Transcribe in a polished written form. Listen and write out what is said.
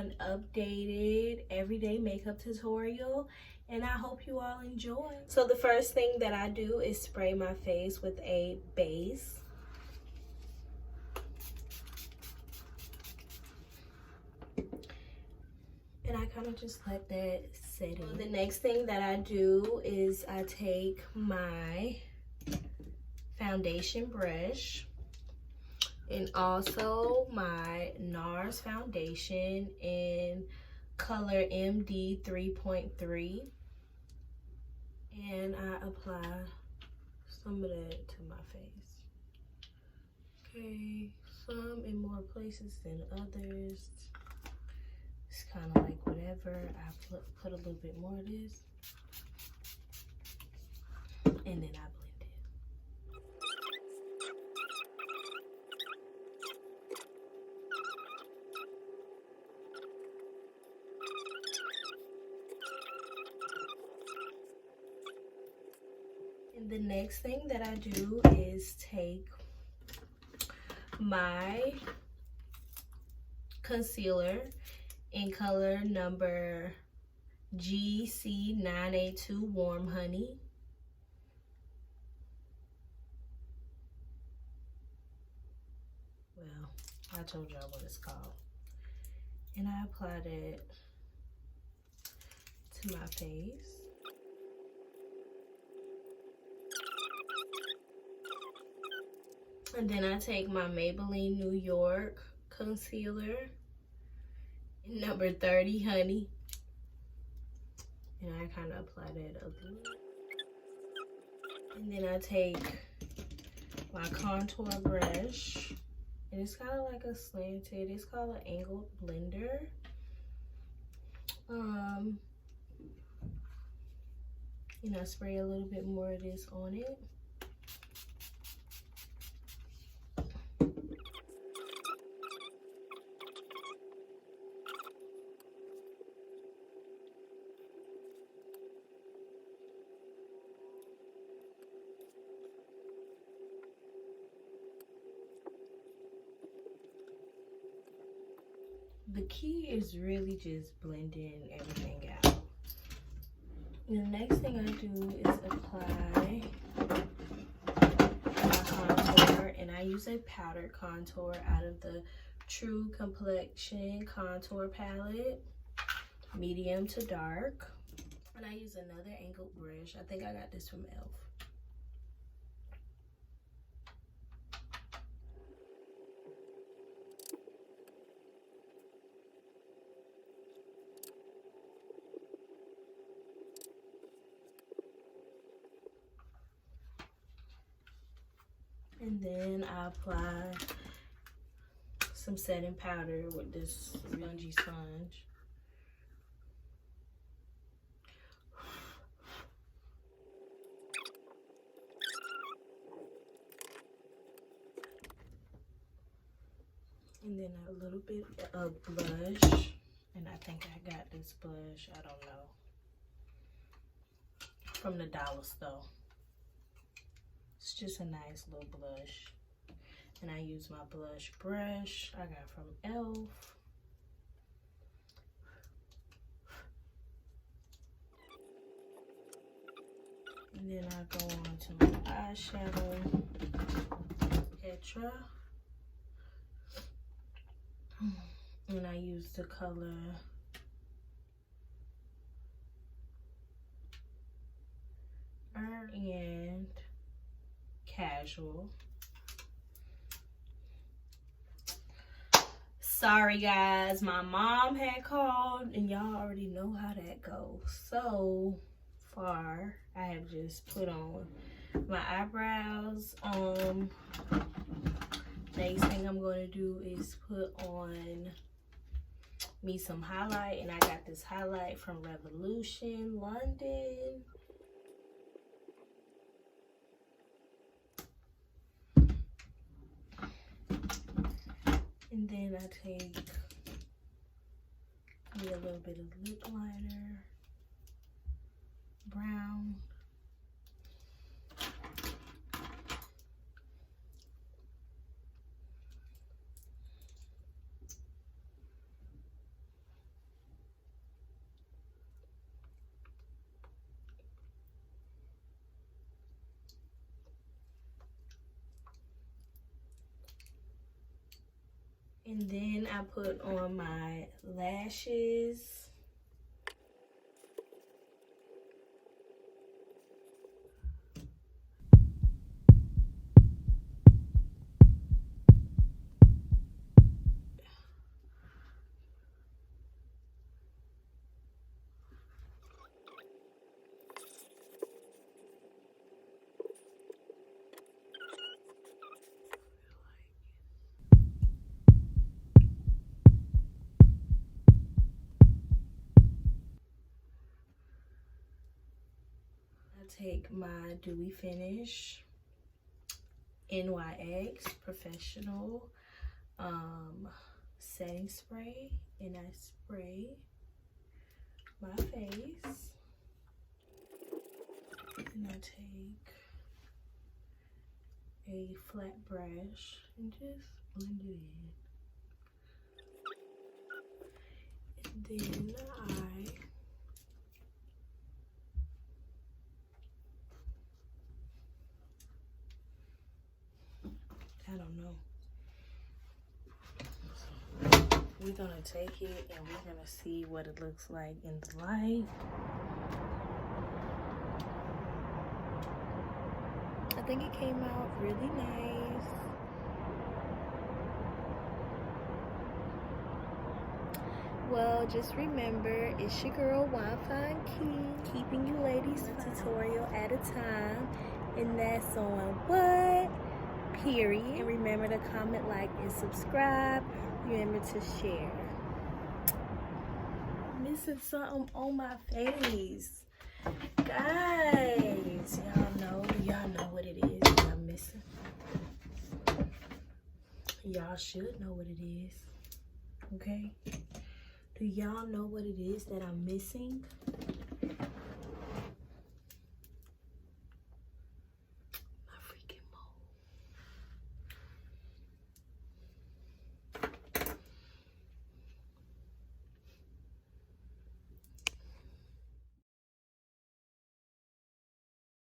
an updated everyday makeup tutorial, and I hope you all enjoy. So the first thing that I do is spray my face with a base. And I kind of just let that set in. The next thing that I do is I take my foundation brush and also my NARS foundation in color MD 3.3, and I apply some of that to my face. Okay, some in more places than others. It's kind of like whatever. I put a little bit more of this, and then I blend it. And the next thing that I do is take my concealer in color number GC982 Warm Honey. Well, I told y'all what it's called. And I apply that to my face. And then I take my Maybelline New York concealer, number 30 Honey, and I kind of apply that a little. And then I take my contour brush, and it's kind of like a slanted, it's called an angled blender. And I spray a little bit more of this on it. The key is really just blending everything out. And the next thing I do is apply my contour, and I use a powdered contour out of the True Complexion contour palette, medium to dark. And I use another angled brush. I think I got this from e.l.f. And then I apply some setting powder with this spongy sponge. And then a little bit of blush. And I think I got this blush, I don't know, from the dollar store. It's just a nice little blush. And I use my blush brush I got from e.l.f. And then I go on to my eyeshadow, Petra. And I use the color and Casual. Sorry guys, my mom had called and y'all already know how that goes. So far I have just put on my eyebrows. Next thing I'm going to do is put on me some highlight, and I got this highlight from Revolution London. And then I take me a little bit of lip liner, brown. And then I put on my lashes. Take my WineFineKe NYX Professional setting spray, and I spray my face, and I take a flat brush and just blend it in, and then I don't know. We're gonna take it and we're gonna see what it looks like in the light. I think it came out really nice. Well, just remember, it's your girl WineFineKe, keeping you ladies a tutorial at a time, and that's on what? Period. And remember to comment, like, and subscribe. Remember to share. I'm missing something on my face, guys. Y'all know what it is that I'm missing. Y'all should know what it is. Okay? Do y'all know what it is that I'm missing?